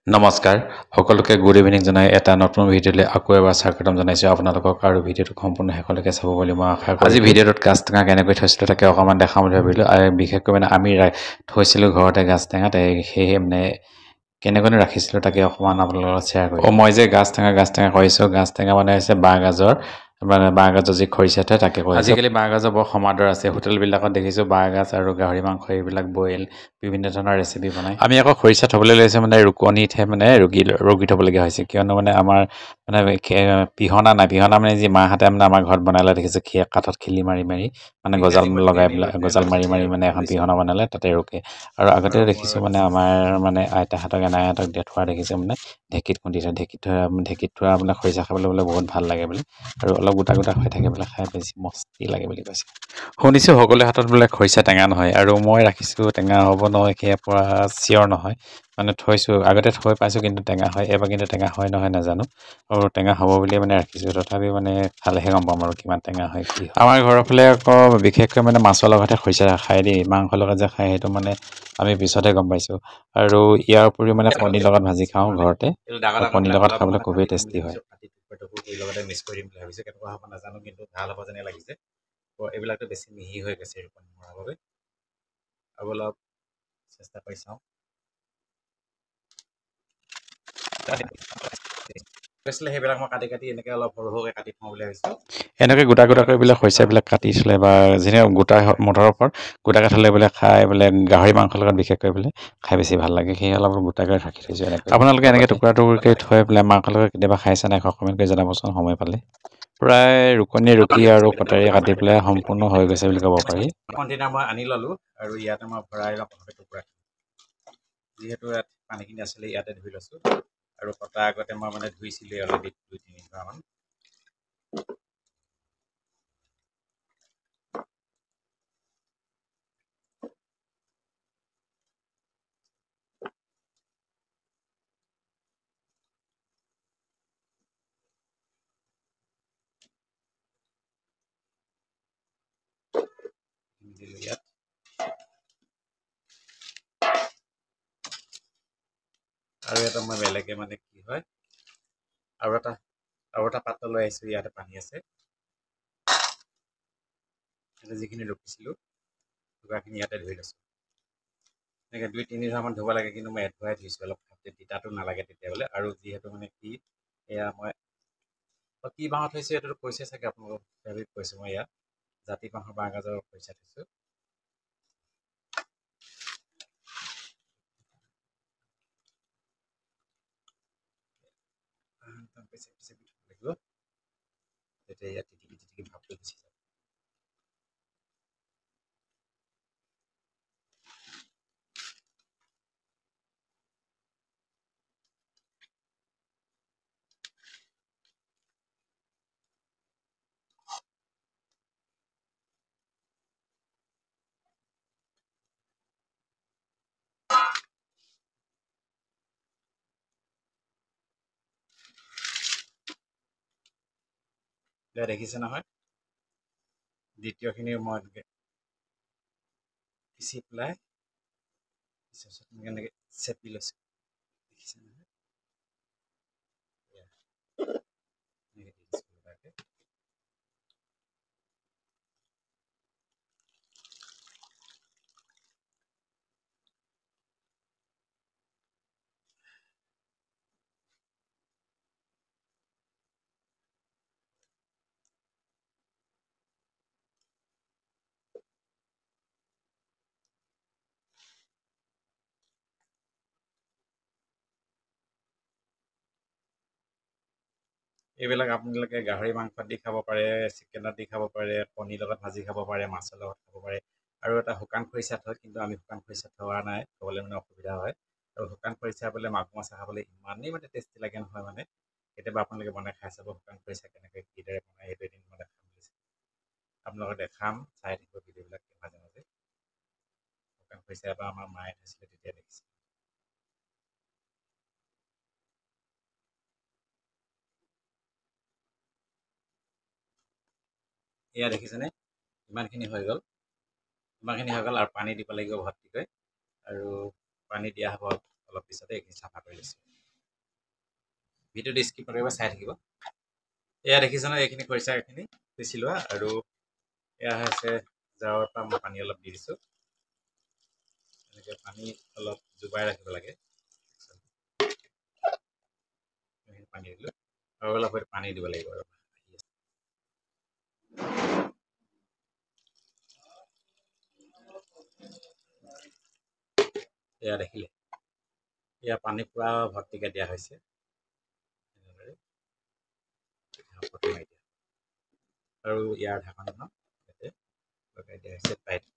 নমস্কাৰ সকলোকে good evening জনাই এটা নতুন ভিডিঅ'লৈ আকৌ এবাৰ স্বাগতম জনাইছোঁ আপোনালোকক আৰু ভিডিঅ'টো সম্পূৰ্ণ শেষলৈকে চাব বুলি মই আশা কৰোঁ। আজি ভিডিঅ'টোত গাজ টেঙা কেনেকৈ থৈছিলোঁ তাকে অকণমান দেখাম বুলি ভাবিলোঁ আৰু বিশেষকৈ মানে আমি থৈছিলোঁ ঘৰতে গাজ টেঙা সেয়েহে মানে কেনেকৈ ৰাখিছিলোঁ তাকে অকণমান আপোনালোকৰ লগত শ্বেয়াৰ কৰিম। মই যে গাজ টেঙা কৰিছোঁ গাজ টেঙা মানে হৈছে বাঁহগাজৰ মানে বাঁহগাজৰ যি খৰিচা থয় তাকে কৰিছোঁ। আজিকালি বাঁহগাজৰ বৰ সমাদৰ আছে হোটেলবিলাকত দেখিছোঁ বাঁহগাজ আৰু গাহৰি মাংস এইবিলাক বইল বিভিন্ন ধৰণৰ ৰেচিপি বনায়। আমি আকৌ খৰিচা থ'বলৈ লৈছোঁ মানে ৰুকনিতহে মানে ৰুকি থ'বলগীয়া হৈছে কিয়নো মানে আমাৰ মানে পিহনা নাই পিহনা মানে যি মাহঁতে মানে আমাৰ ঘৰত বনালে দেখিছোঁ কাঠত খিলি মাৰি মানে গজাল লগাই পেলাই গজাল মাৰি মানে এখন পিহনা বনালে তাতে ৰুকে আৰু আগতেও দেখিছোঁ মানে আমাৰ মানে আইতাহঁতক এনাইহঁতক থোৱা দেখিছোঁ মানে ঢেঁকীত খুন্দি থয় ঢেঁকীত থোৱা মানে খৰিচা খাবলৈ বোলে বহুত ভাল লাগে বোলে আৰু অলপ গোটা হৈ থাকে বোলে খাই বেছি মস্তি লাগে বুলি কৈছে। শুনিছোঁ সকলোৰে হাতত বোলে খৰিচা টেঙা নহয় আৰু মই ৰাখিছোঁ টেঙা হ'ব নহয় সেয়া পৰা চিয়ৰ নহয় মানে থৈছোঁ আগতে থৈ পাইছোঁ কিন্তু টেঙা হয় এবাৰ কিন্তু টেঙা হয় নহয় নাজানো আৰু টেঙা হ'ব বুলিয়ে মানে ৰাখিছোঁ তথাপি মানে খালেহে গম পাম আৰু কিমান টেঙা হয় কি হয়। আমাৰ ঘৰৰ ফালে আকৌ বিশেষকৈ মানে মাছৰ লগতহে খৰিচা খায় দেই মাংসৰ লগত যে খায় সেইটো মানে আমি পিছতহে গম পাইছোঁ আৰু ইয়াৰ উপৰিও মানে কণীৰ লগত ভাজি খাওঁ ঘৰতে কণীৰ লগত খাবলৈ খুবেই টেষ্টি হয়। লগতে মিক্স কৰি দিম বুলি ভাবিছোঁ কেনেকুৱা হ'ব নাজানো কিন্তু ভাল হ'ব যেনে লাগিছে এইবিলাকতো বেছি মিহি হৈ গৈছে ৰুকনি মৰাৰ বাবে আৰু অলপ চেষ্টা কৰি চাওঁ। সেইবিলাক মই কাটি এনেকৈ অলপ সৰুকৈ কাটি থওঁ বুলি ভাবিছোঁ। এনেকৈ গোটা কৰি বোলে খৰিচাবিলাক কাটি থ'লে বা যেনে গোটা মটৰৰ ওপৰত গোটাকৈ থ'লে বোলে খাই বোলে গাহৰি মাংসৰ লগত বিশেষকৈ বোলে খাই বেছি ভাল লাগে সেয়ে অলপ গোটাকৈ ৰাখি থৈছোঁ এনেকৈ। আপোনালোকে এনেকৈ টুকুৰাকৈ থৈ পেলাই মাংসৰ লগত কেতিয়াবা খাইছে নাই কমেণ্ট কৰি জনাবচোন সময় পালে। প্ৰায় ৰুকি আৰু কটাৰী কাটি পেলাই সম্পূৰ্ণ হৈ গৈছে বুলি ক'ব পাৰি। কণ্টেইনাৰ মই আনি ল'লোঁ আৰু ইয়াতে মই ভৰাই লওঁ প্ৰথমে টুকুৰা যিহেতু ইয়াত পানীখিনি আছিলে ইয়াতে ধুই লৈছোঁ আৰু কটা আগতে মই মানে ধুইছিলোঁ অলৰেডি 2-3 বাৰমান। ইয়াত আৰু এটা মই বেলেগে মানে কি হয় আৰু এটা পাত্ৰ লৈ আহিছোঁ ইয়াতে পানী আছে যিখিনি ৰুকিছিলোঁ টুকুৰাখিনি ইয়াতে ধুই লৈছোঁ এনেকৈ 2-3 ধৰামান ধুব লাগে কিন্তু মই এডভৰাই ধুইছোঁ অলপ তিতাটো নালাগে তেতিয়াহ'লে আৰু যিহেতু মানে কি এয়া মই কি বাঁহত থৈছোঁ এইটোতো কৈছে চাগে আপোনালোকক ফেব্ৰিক কৈছোঁ মই ইয়াত জাতি বাঁহৰ বাঁহগাজৰ খৰিচা থৈছোঁ। লাগিব তেতিয়া ইয়াত টিটিকি ভাপটো গুচি যাব। এতিয়া দেখিছে নহয় দ্বিতীয়খিনি মই এনেকৈ পিচি পেলাই এনেকৈ চেপি লৈছোঁ দেখিছে নহয় এইবিলাক আপোনালোকে গাহৰি মাংসত দি খাব পাৰে চিকেনত দি খাব পাৰে কণীৰ লগত ভাজি খাব পাৰে মাছৰ লগত খাব পাৰে আৰু এটা শুকান খৰিচা থয় কিন্তু আমি শুকান খৰিচা থোৱা নাই খাবলৈ মানে অসুবিধা হয় আৰু শুকান খৰিচা বোলে মাগুৰ মাছে খাবলৈ ইমানেই মানে টেষ্টি লাগে নহয় মানে কেতিয়াবা আপোনালোকে বনাই খাই চাব শুকান খৰিচা কেনেকৈ কিদৰে বনাই সেইটো এদিন মই দেখাম বুলি আপোনালোকক দেখাম চাই থাকিব ভিডিঅ'বিলাক মাজে মাজে শুকান খৰিচা এবাৰ আমাৰ মায়ে থৈছিলে তেতিয়া দেখিছে। এয়া দেখিছেনে ইমানখিনি হৈ গ'ল আৰু পানী দিব লাগিব ভৰ্তিকৈ আৰু পানী দিয়া হ'ব অলপ পিছতে এইখিনি চাফা কৰি লৈছোঁ। ভিডিঅ'টো স্কিপ নকৰিব, চাই থাকিব। এয়া দেখিছ ন, এইখিনি খৰিচাখিনি পিচি লোৱা, আৰু এয়া হৈছে জাৰৰ পৰা মই পানী অলপ দি দিছোঁ। এনেকৈ পানী অলপ জোবাই ৰাখিব লাগে। পানী দিলোঁ, আৰু অলপ পানী দিব লাগিব। আৰু এয়া দেখিলে, এয়া পানী পুৰা ভৰ্তিকৈ দিয়া হৈছে। আৰু ইয়াৰ ঢাকনখন ইয়াতে লগাই দিয়া হৈছে টাইট।